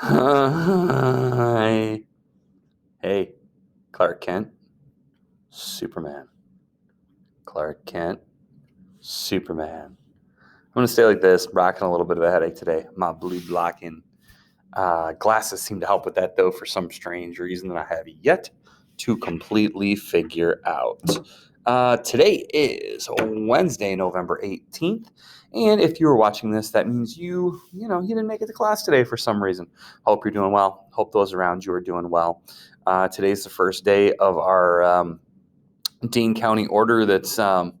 Hi. Hey, Clark Kent, Superman. Clark Kent, Superman. I'm going to stay like this, rocking a little bit of a headache today. My blue blocking glasses seem to help with that, though, for some strange reason that I have yet to completely figure out. Today is Wednesday, November 18th. And if you were watching this, that means you didn't make it to class today for some reason. Hope you're doing well. Hope those around you are doing well. Today's the first day of our Dane County order that's a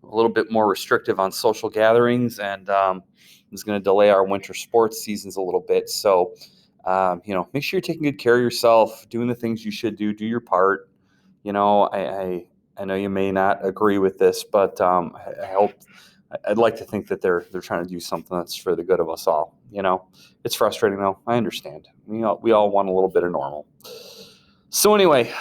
little bit more restrictive on social gatherings and is going to delay our winter sports seasons a little bit. So, make sure you're taking good care of yourself, doing the things you should do your part. I know you may not agree with this, but I'd like to think that they're trying to do something that's for the good of us all. It's frustrating though. I understand. We all want a little bit of normal. So anyway,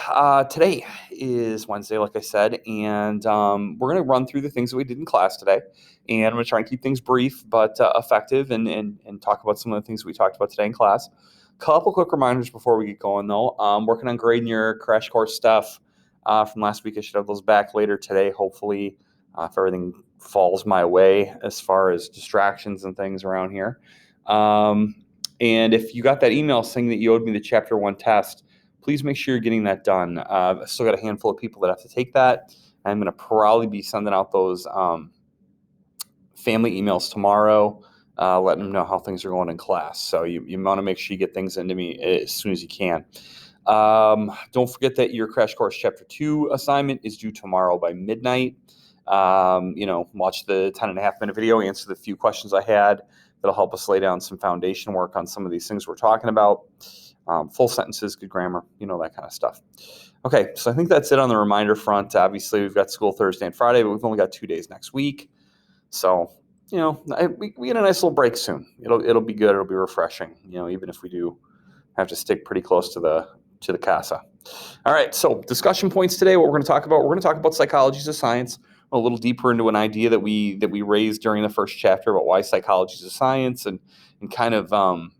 today is Wednesday, like I said, and we're going to run through the things that we did in class today. And I'm going to try and keep things brief but effective and talk about some of the things we talked about today in class. Couple quick reminders before we get going, though. Working on grading your crash course stuff from last week. I should have those back later today, hopefully, if everything falls my way as far as distractions and things around here. And if you got that email saying that you owed me the Chapter 1 test, please make sure you're getting that done. I've still got a handful of people that have to take that. I'm going to probably be sending out those family emails tomorrow, letting them know how things are going in class. So you want to make sure you get things into me as soon as you can. Don't forget that your Crash Course Chapter 2 assignment is due tomorrow by midnight. Watch the 10.5-minute video, answer the few questions I had. That'll help us lay down some foundation work on some of these things we're talking about. Full sentences, good grammar, that kind of stuff. Okay, so I think that's it on the reminder front. Obviously, we've got school Thursday and Friday, but we've only got 2 days next week. So, we get a nice little break soon. It'll be good. It'll be refreshing, even if we do have to stick pretty close to the casa. All right, so discussion points today. What we're going to talk about psychology as a science, a little deeper into an idea that we raised during the first chapter about why psychology is a science and kind of some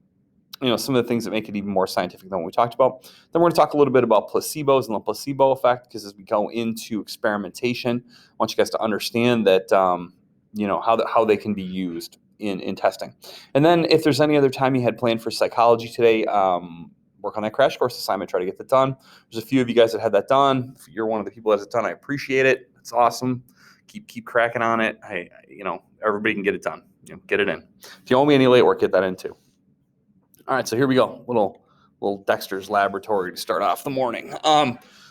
of the things that make it even more scientific than what we talked about. Then we're going to talk a little bit about placebos and the placebo effect, because as we go into experimentation, I want you guys to understand that how they can be used in testing. And then if there's any other time you had planned for psychology today, work on that crash course assignment, try to get that done. There's a few of you guys that had that done. If you're one of the people that has it done, I appreciate it. It's awesome. Keep cracking on it. Everybody can get it done. Get it in. If you owe me any late work, get that in too. All right, so here we go. Little Dexter's Laboratory to start off the morning.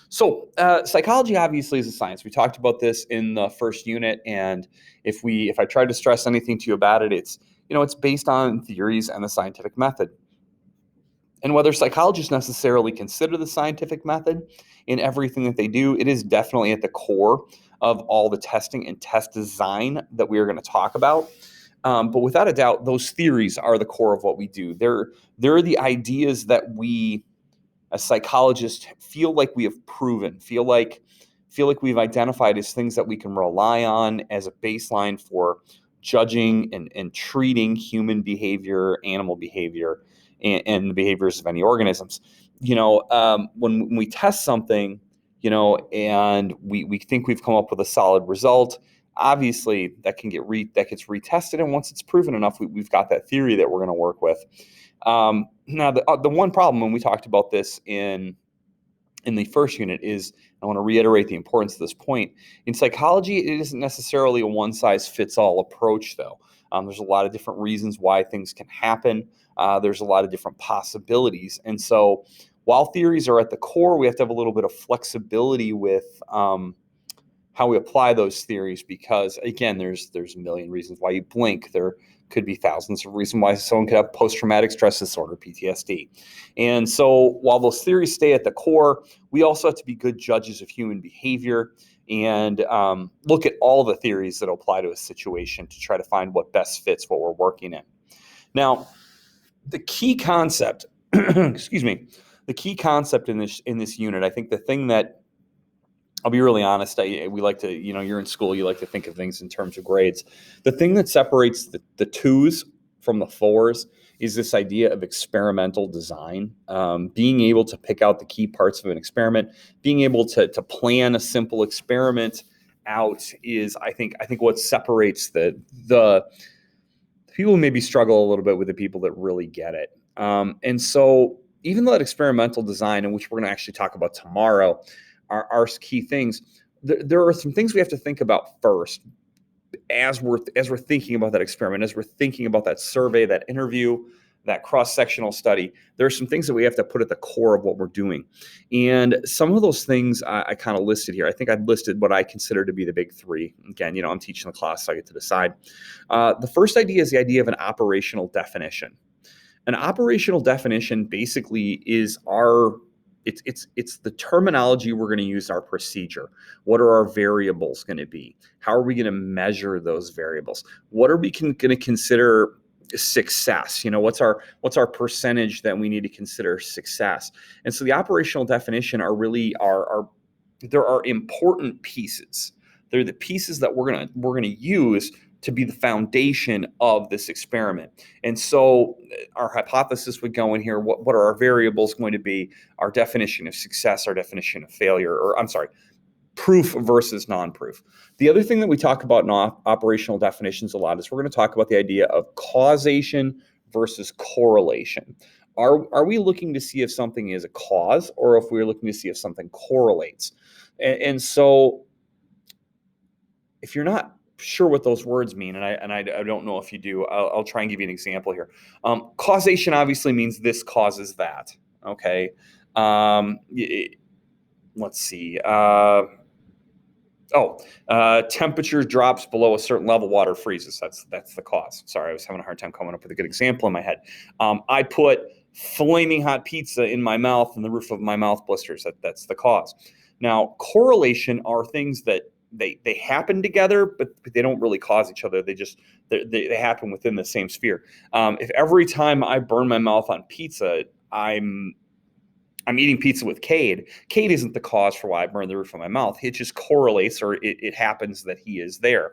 So psychology obviously is a science. We talked about this in the first unit, and if I tried to stress anything to you about it, it's based on theories and the scientific method. And whether psychologists necessarily consider the scientific method in everything that they do, it is definitely at the core of all the testing and test design that we are going to talk about. But without a doubt, those theories are the core of what we do. They're the ideas that we, as psychologists, feel like we have proven, feel like we've identified as things that we can rely on as a baseline for judging and treating human behavior, animal behavior, and the behaviors of any organisms. When we test something, and we think we've come up with a solid result, obviously that gets retested, and once it's proven enough, we've got that theory that we're going to work with. Now, the one problem when we talked about this in the first unit is, I want to reiterate the importance of this point. In psychology, it isn't necessarily a one-size-fits-all approach, though. There's a lot of different reasons why things can happen. There's a lot of different possibilities. And so while theories are at the core, we have to have a little bit of flexibility with how we apply those theories, because, again, there's a million reasons why you blink. There could be thousands of reasons why someone could have post-traumatic stress disorder, PTSD. And so while those theories stay at the core, we also have to be good judges of human behavior and look at all the theories that apply to a situation to try to find what best fits what we're working in. Now, the key concept, the key concept in this unit, I think the thing that, I'll be really honest, we like to, you're in school, you like to think of things in terms of grades. The thing that separates the twos from the fours is this idea of experimental design, being able to pick out the key parts of an experiment, being able to plan a simple experiment out is, I think what separates the people who maybe struggle a little bit with the people that really get it. And so even though that experimental design, in which we're going to actually talk about tomorrow, are key things, there are some things we have to think about first as we're thinking about that experiment, as we're thinking about that survey, that interview, that cross-sectional study. There are some things that we have to put at the core of what we're doing. And some of those things I kind of listed here. I think I've listed what I consider to be the big three. Again, I'm teaching the class, so I get to decide. The first idea is the idea of an operational definition. An operational definition basically is it's the terminology we're going to use in our procedure. What are our variables going to be? How are we going to measure those variables? What are we going to consider success? What's our percentage that we need to consider success? And so the operational definition are really there are important pieces. They're the pieces that we're gonna use to be the foundation of this experiment. And so our hypothesis would go in here. What are our variables going to be? Our definition of success, our definition of failure, or I'm sorry, proof versus non-proof. The other thing that we talk about in operational definitions a lot is we're going to talk about the idea of causation versus correlation. Are we looking to see if something is a cause, or if we're looking to see if something correlates? And so if you're not sure what those words mean, and I don't know if you do, I'll try and give you an example here. Causation obviously means this causes that. Okay. Let's see. Temperature drops below a certain level, water freezes. That's the cause. Sorry, I was having a hard time coming up with a good example in my head. I put flaming hot pizza in my mouth and the roof of my mouth blisters. That's the cause. Now, correlation are things that they happen together, but they don't really cause each other. They happen within the same sphere. If every time I burn my mouth on pizza, I'm eating pizza with Cade. Cade isn't the cause for why I burned the roof of my mouth. It just correlates, or it happens that he is there.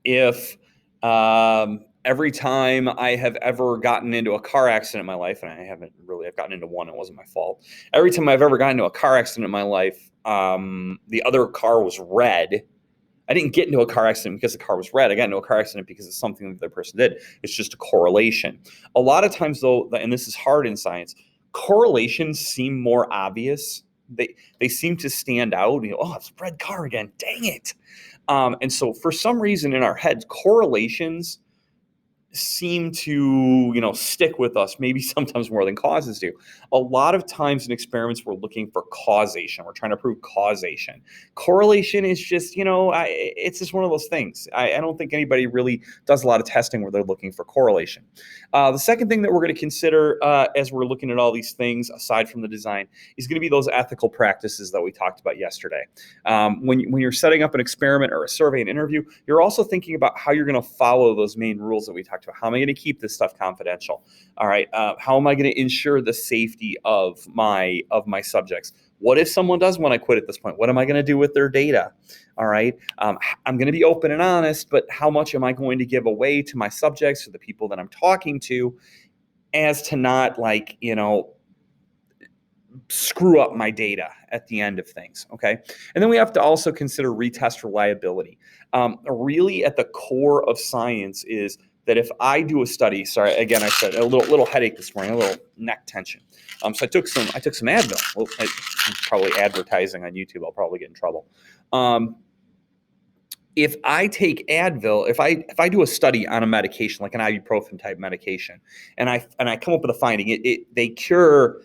If every time I have ever gotten into a car accident in my life, and I've gotten into one, it wasn't my fault. Every time I've ever gotten into a car accident in my life, the other car was red. I didn't get into a car accident because the car was red. I got into a car accident because it's something that the person did. It's just a correlation. A lot of times, though, and this is hard in science, correlations seem more obvious. They seem to stand out. Oh, it's a red car again. Dang it. And so for some reason in our heads, correlations seem to, stick with us, maybe sometimes more than causes do. A lot of times in experiments, we're looking for causation. We're trying to prove causation. Correlation is just, it's just one of those things. I don't think anybody really does a lot of testing where they're looking for correlation. The second thing that we're going to consider as we're looking at all these things, aside from the design, is going to be those ethical practices that we talked about yesterday. When you're setting up an experiment or a survey, an interview, you're also thinking about how you're going to follow those main rules that we talked about. How am I going to keep this stuff confidential? All right. How am I going to ensure the safety of my subjects? What if someone does want to quit at this point? What am I going to do with their data? All right. I'm going to be open and honest, but how much am I going to give away to my subjects, to the people that I'm talking to, as to not screw up my data at the end of things, okay? And then we have to also consider retest reliability. Really at the core of science is that if I do a study, sorry, again, I said a little headache this morning, a little neck tension. So I took some Advil. Well, I'm probably advertising on YouTube. I'll probably get in trouble. If I take Advil, if I do a study on a medication, like an ibuprofen type medication, and I come up with a finding, they cure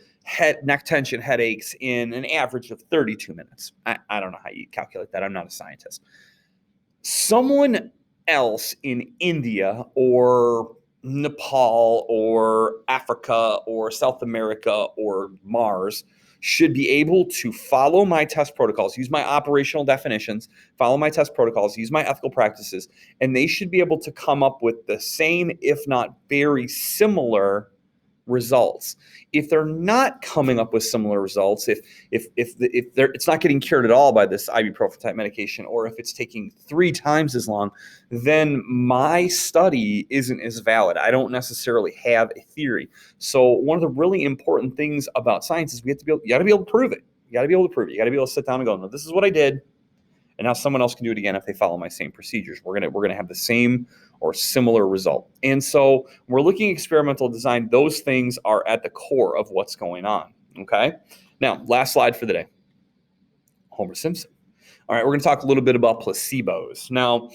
neck tension headaches in an average of 32 minutes. I don't know how you calculate that. I'm not a scientist. Someone else in India or Nepal or Africa or South America or Mars should be able to follow my test protocols, use my operational definitions, follow my test protocols, use my ethical practices, and they should be able to come up with the same, if not very similar, results. If they're not coming up with similar results, if it's not getting cured at all by this ibuprofen type medication, or if it's taking 3 times as long, then my study isn't as valid. I don't necessarily have a theory. So one of the really important things about science is you got to be able to prove it. You got to be able to prove it. You got to be able to sit down and go, no, this is what I did, and now someone else can do it again if they follow my same procedures. We're gonna have the same or similar result. And so we're looking at experimental design. Those things are at the core of what's going on. Okay. Now, last slide for the day. Homer Simpson. All right, we're going to talk a little bit about placebos. Now,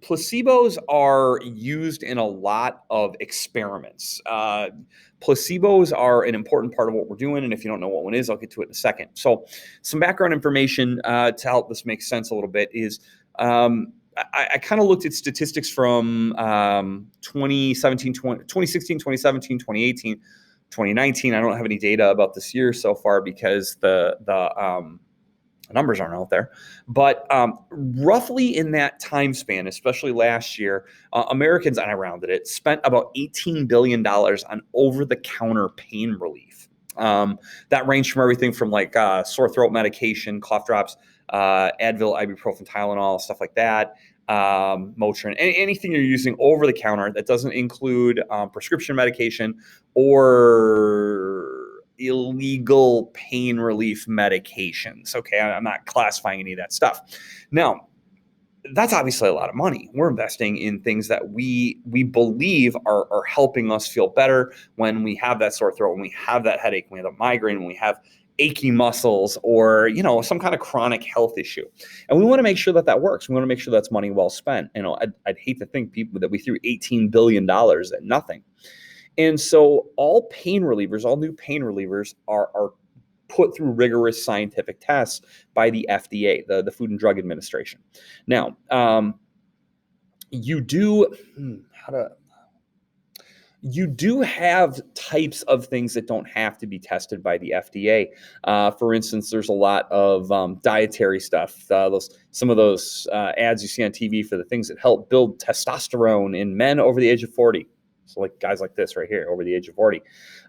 placebos are used in a lot of experiments. Placebos are an important part of what we're doing, and if you don't know what one is, I'll get to it in a second. So some background information to help this make sense a little bit is I kind of looked at statistics from 2016, 2017, 2018, 2019. I don't have any data about this year so far because the numbers aren't out there, but roughly in that time span, especially last year, Americans, and I rounded it, spent about $18 billion on over-the-counter pain relief. That ranged from everything from like sore throat medication, cough drops, Advil, ibuprofen, Tylenol, stuff like that, Motrin, anything you're using over the counter that doesn't include prescription medication or illegal pain relief medications. Okay, I'm not classifying any of that stuff. Now, that's obviously a lot of money. We're investing in things that we believe are helping us feel better when we have that sore throat, when we have that headache, when we have a migraine, when we have achy muscles, or some kind of chronic health issue. And we want to make sure that works. We want to make sure that's money well spent. I'd hate to think that we threw $18 billion at nothing. And so all new pain relievers are put through rigorous scientific tests by the FDA, the Food and Drug Administration. Now, you do have types of things that don't have to be tested by the FDA. For instance, there's a lot of dietary stuff. Some of those ads you see on TV for the things that help build testosterone in men over the age of 40. So like guys like this right here over the age of 40.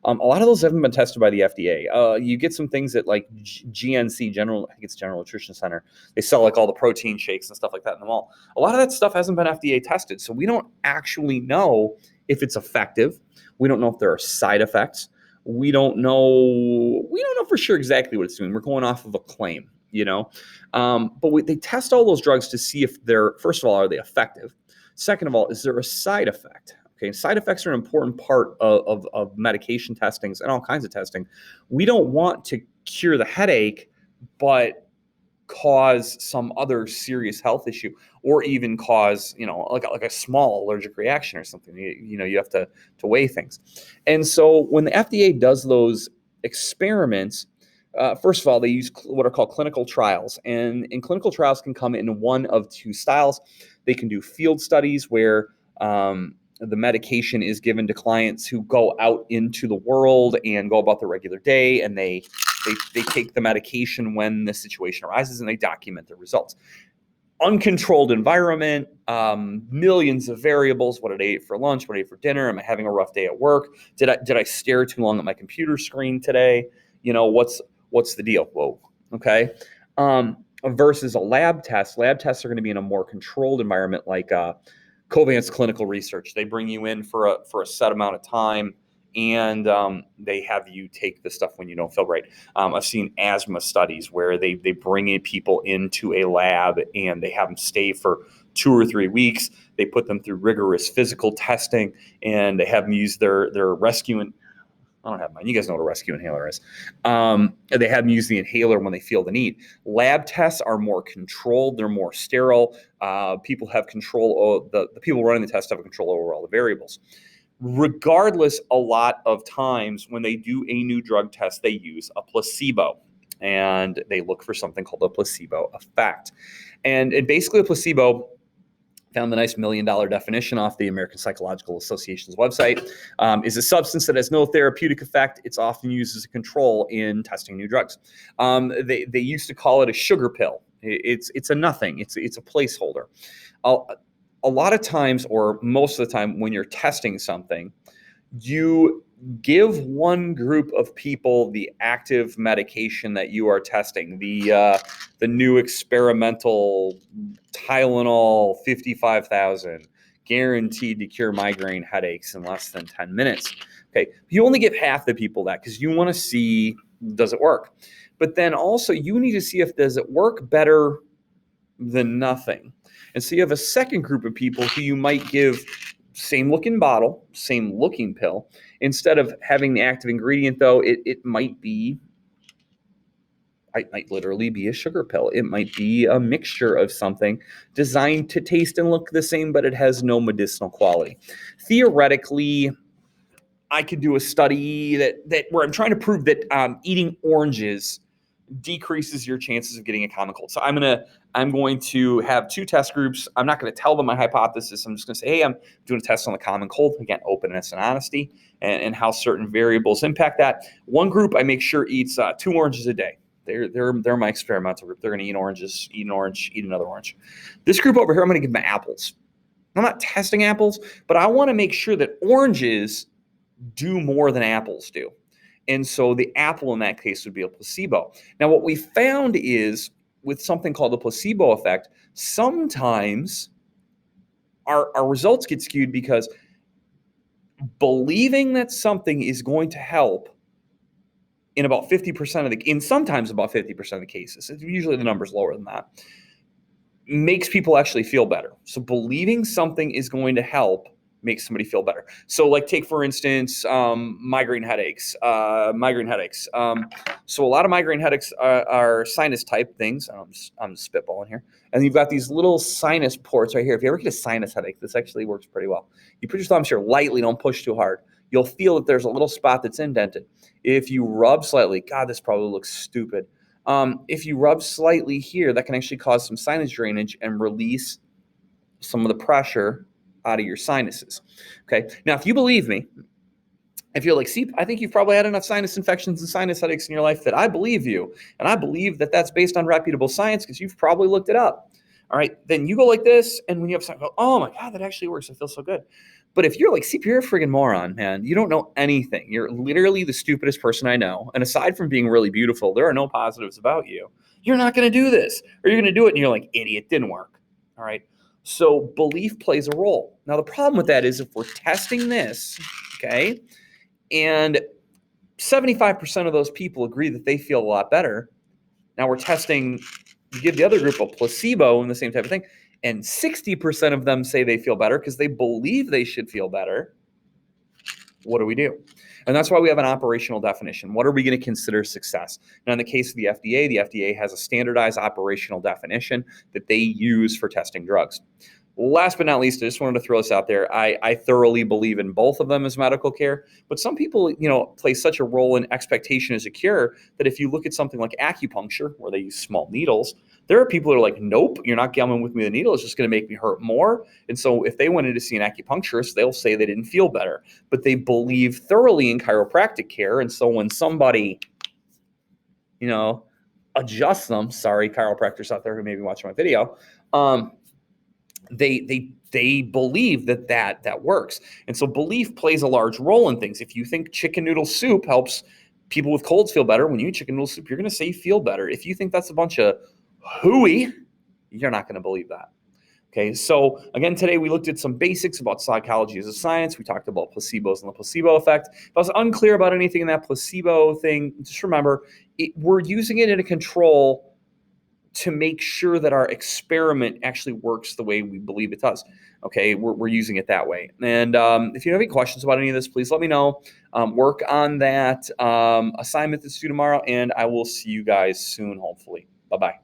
A lot of those haven't been tested by the FDA. You get some things that like GNC, I think it's General Nutrition Center. They sell like all the protein shakes and stuff like that in the mall. A lot of that stuff hasn't been FDA tested. So we don't actually know if it's effective. We don't know if there are side effects. We don't know for sure exactly what it's doing. We're going off of a claim, but they test all those drugs to see if first of all, are they effective? Second of all, is there a side effect? Okay, side effects are an important part of medication testings and all kinds of testing. We don't want to cure the headache, but cause some other serious health issue, or even cause like a small allergic reaction or something. You have to weigh things. And so when the FDA does those experiments, first of all, they use what are called clinical trials, and clinical trials can come in one of two styles. They can do field studies where the medication is given to clients who go out into the world and go about their regular day, and they take the medication when the situation arises, and they document the results. Uncontrolled environment, millions of variables. What did I eat for lunch? What did I eat for dinner? Am I having a rough day at work? Did I stare too long at my computer screen today? What's the deal? Whoa. Okay. Versus a lab test. Lab tests are going to be in a more controlled environment, like Covance clinical research. They bring you in for a set amount of time, and they have you take the stuff when you don't feel great. I've seen asthma studies where they bring in people into a lab and they have them stay for 2 or 3 weeks. They put them through rigorous physical testing, and they have them use their rescue. I don't have mine. You guys know what a rescue inhaler is. They have them use the inhaler when they feel the need. Lab tests are more controlled. They're more sterile. People have control. The people running the test have control over all the variables. Regardless, a lot of times when they do a new drug test, they use a placebo, and they look for something called a placebo effect. And basically a placebo, found the nice $1 million definition off the American Psychological Association's website, is a substance that has no therapeutic effect. It's often used as a control in testing new drugs. They used to call it a sugar pill. It's a nothing. It's a placeholder. A lot of times, or most of the time, when you're testing something, You give one group of people the active medication that you are testing, the new experimental Tylenol 55,000, guaranteed to cure migraine headaches in less than 10 minutes. Okay, you only give half the people that because you want to see, does it work? But then also you need to see if does it work better than nothing. And so you have a second group of people who you might give same looking bottle, same looking pill. Instead of having the active ingredient, though, it might literally be a sugar pill. It might be a mixture of something designed to taste and look the same, but it has no medicinal quality. Theoretically, I could do a study that where I'm trying to prove that eating oranges decreases your chances of getting a common cold. So I'm going to have two test groups. I'm not going to tell them my hypothesis. I'm just going to say, hey, I'm doing a test on the common cold. Again, openness and honesty, and how certain variables impact that. One group I make sure eats 2 oranges a day. They're my experimental group. They're going to eat oranges, eat an orange, eat another orange. This group over here, I'm going to give them apples. I'm not testing apples, but I want to make sure that oranges do more than apples do. And so the apple in that case would be a placebo. Now, what we found is with something called the placebo effect, sometimes our results get skewed because believing that something is going to help in about 50% sometimes about 50% of the cases, usually the number's lower than that, makes people actually feel better. So believing something is going to help makes somebody feel better. So like take, for instance, migraine headaches. So a lot of migraine headaches are sinus type things. I'm spitballing here. And you've got these little sinus ports right here. If you ever get a sinus headache, this actually works pretty well. You put your thumbs here lightly, don't push too hard. You'll feel that there's a little spot that's indented. If you rub slightly, God, this probably looks stupid. If you rub slightly here, that can actually cause some sinus drainage and release some of the pressure out of your sinuses. Okay. Now, if you believe me, if you're like, see, I think you've probably had enough sinus infections and sinus headaches in your life that I believe you. And I believe that that's based on reputable science because you've probably looked it up. All right. Then you go like this. And when you have something, go, oh my God, that actually works. I feel so good. But if you're like, see, you're a friggin' moron, man. You don't know anything. You're literally the stupidest person I know. And aside from being really beautiful, there are no positives about you. You're not going to do this. Or you're going to do it and you're like, idiot, didn't work. All right. So belief plays a role. Now, the problem with that is if we're testing this, okay, and 75% of those people agree that they feel a lot better. Now we're testing, you give the other group a placebo and the same type of thing, and 60% of them say they feel better because they believe they should feel better. What do we do? And that's why we have an operational definition. What are we going to consider success? Now, in the case of the FDA has a standardized operational definition that they use for testing drugs. Last but not least, I just wanted to throw this out there. I thoroughly believe in both of them as medical care, but some people, play such a role in expectation as a cure that if you look at something like acupuncture, where they use small needles, there are people that are like, nope, you're not gumming with me the needle. It's just going to make me hurt more. And so if they went in to see an acupuncturist, they'll say they didn't feel better, but they believe thoroughly in chiropractic care. And so when somebody, adjusts them, sorry, chiropractors out there who may be watching my video, they believe that works. And so belief plays a large role in things. If you think chicken noodle soup helps people with colds feel better, when you eat chicken noodle soup, you're going to say you feel better. If you think that's a bunch of hooey, you're not going to believe that. Okay, so again, today we looked at some basics about psychology as a science. We talked about placebos and the placebo effect. If I was unclear about anything in that placebo thing, just remember, we're using it in a control to make sure that our experiment actually works the way we believe it does. Okay, we're using it that way. And if you have any questions about any of this, please let me know. Work on that assignment that's due tomorrow, and I will see you guys soon, hopefully. Bye-bye.